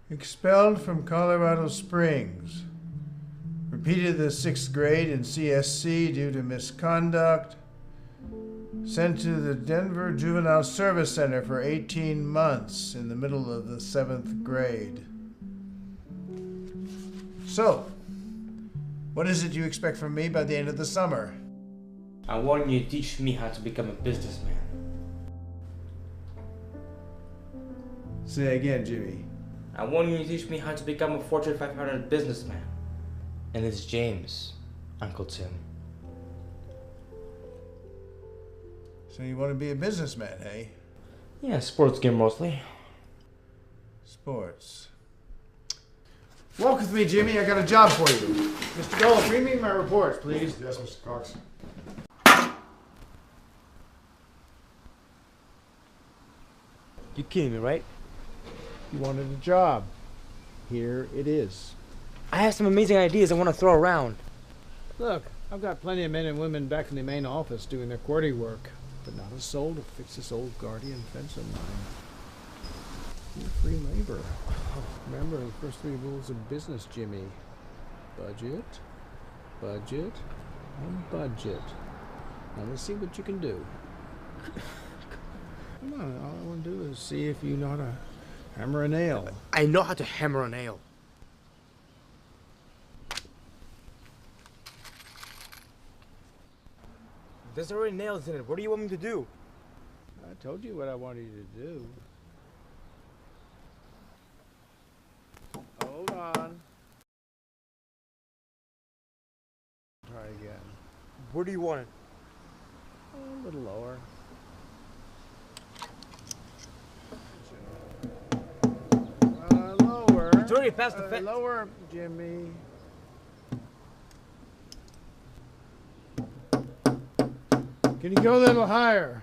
Expelled from Colorado Springs. Repeated the 6th grade in CSC due to misconduct. Sent to the Denver Juvenile Service Center for 18 months in the middle of the 7th grade. So, what is it you expect from me by the end of the summer? I want you to teach me how to become a businessman. Say again, Jimmy. I want you to teach me how to become a Fortune 500 businessman. And it's James, Uncle Tim. So you want to be a businessman, hey? Yeah, sports game mostly. Sports. Walk with me, Jimmy. I got a job for you. Mr. Gold, bring me my reports, please. Yes, Mr. Cox. You kidding me, right? You wanted a job. Here it is. I have some amazing ideas I want to throw around. Look, I've got plenty of men and women back in the main office doing their QWERTY work, but not a soul to fix this old guardian fence of mine. You're free labor. Remember the first 3 rules of business, Jimmy. Budget, budget, and budget. Now let's see what you can do. Come on, all I want to do is see if you know how to hammer a nail. I know how to hammer a nail. There's already nails in it. What do you want me to do? I told you what I wanted you to do. Hold on. Try again. Where do you want it? A little lower. Lower. It's already past the fence. Lower, Jimmy. Can you go a little higher?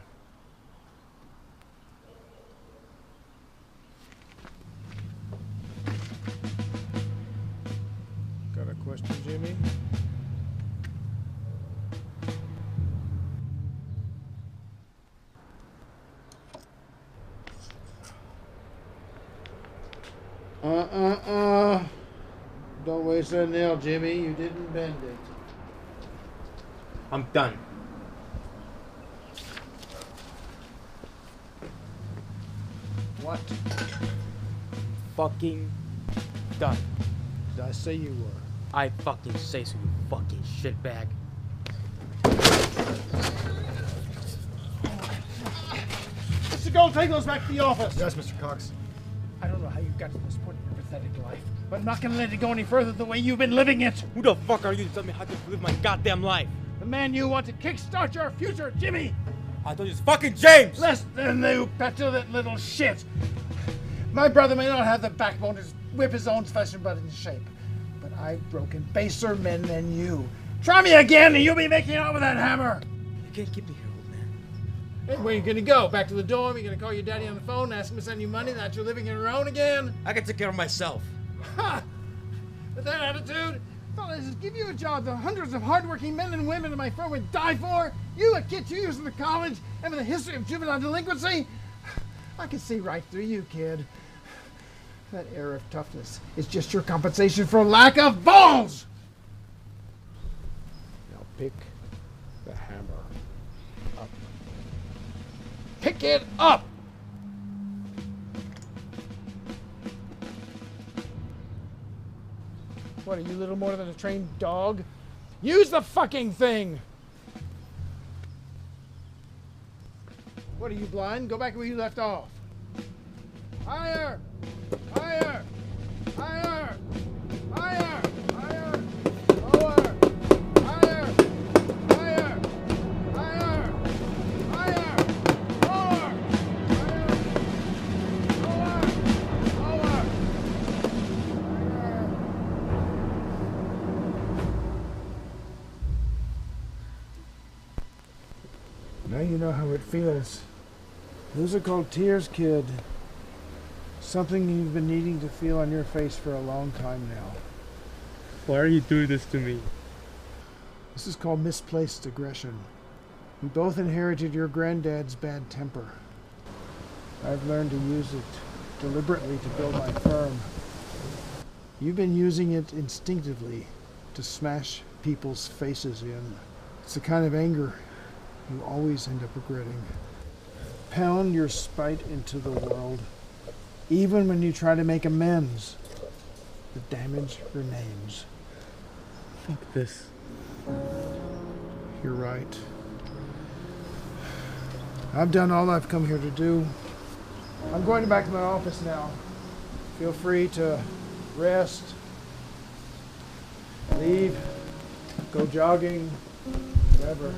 Got a question, Jimmy? Don't waste that nail, Jimmy. You didn't bend it. I'm done. What? Fucking done. Did I say you were? I fucking say so, you fucking shitbag. Mr. Gold, take those back to the office. Yes, Mr. Cox. I don't know how you got to this point in your pathetic life, but I'm not going to let it go any further the way you've been living it. Who the fuck are you to tell me how to live my goddamn life? The man you want to kickstart your future, Jimmy. I thought you was fucking James! Less than you petulant little shit. My brother may not have the backbone to whip his own flesh and blood into shape, but I've broken baser men than you. Try me again and you'll be making out with that hammer. You can't keep me here, old man. Hey, where you gonna go? Back to the dorm? You gonna call your daddy on the phone and ask him to send you money that you're living on your own again? I can take care of myself. Ha! With that attitude, fellas, give you a job that hundreds of hardworking men and women in my firm would die for. You, a kid 2 years in the college, and with a history of juvenile delinquency. I can see right through you, kid. That air of toughness is just your compensation for lack of balls. Now pick the hammer up. Pick it up! What, are you little more than a trained dog? Use the fucking thing! What, are you blind? Go back where you left off. Higher! Higher! Higher! Higher! Higher! Lower! Higher! Higher! Higher! Higher! Lower! Higher! Lower! Lower! Now you know how it feels. Those are called tears, kid. Something you've been needing to feel on your face for a long time now. Why are you doing this to me? This is called misplaced aggression. We both inherited your granddad's bad temper. I've learned to use it deliberately to build my firm. You've been using it instinctively to smash people's faces in. It's the kind of anger you always end up regretting. Pound your spite into the world. Even when you try to make amends, the damage remains. Fuck this. You're right. I've done all I've come here to do. I'm going back to my office now. Feel free to rest, leave, go jogging, whatever.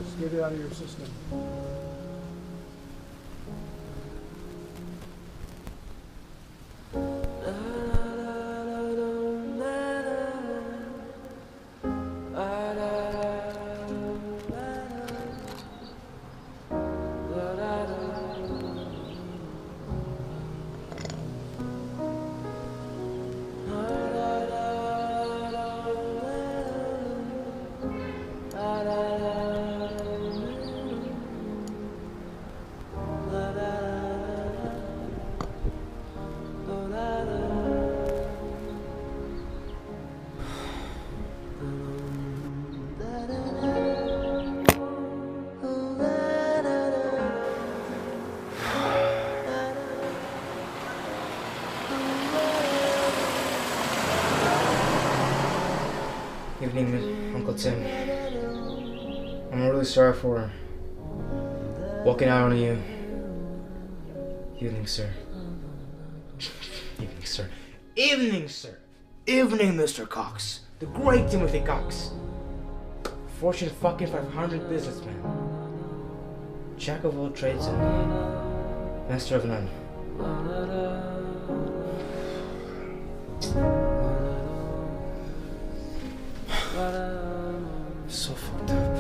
Just get it out of your system. Evening, Uncle Tim. I'm really sorry for walking out on you. Evening, sir. Evening, sir. Evening, sir. Evening, Mr. Cox. The great Timothy Cox. Fortune fucking 500 businessman. Jack of all trades and master of none. So fucked up.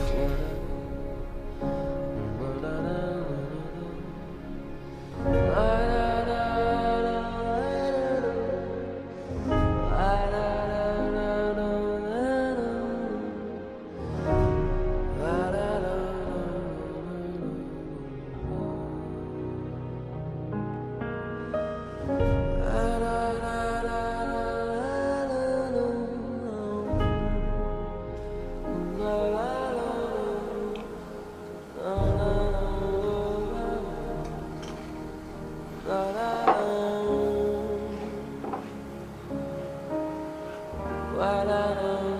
La la la.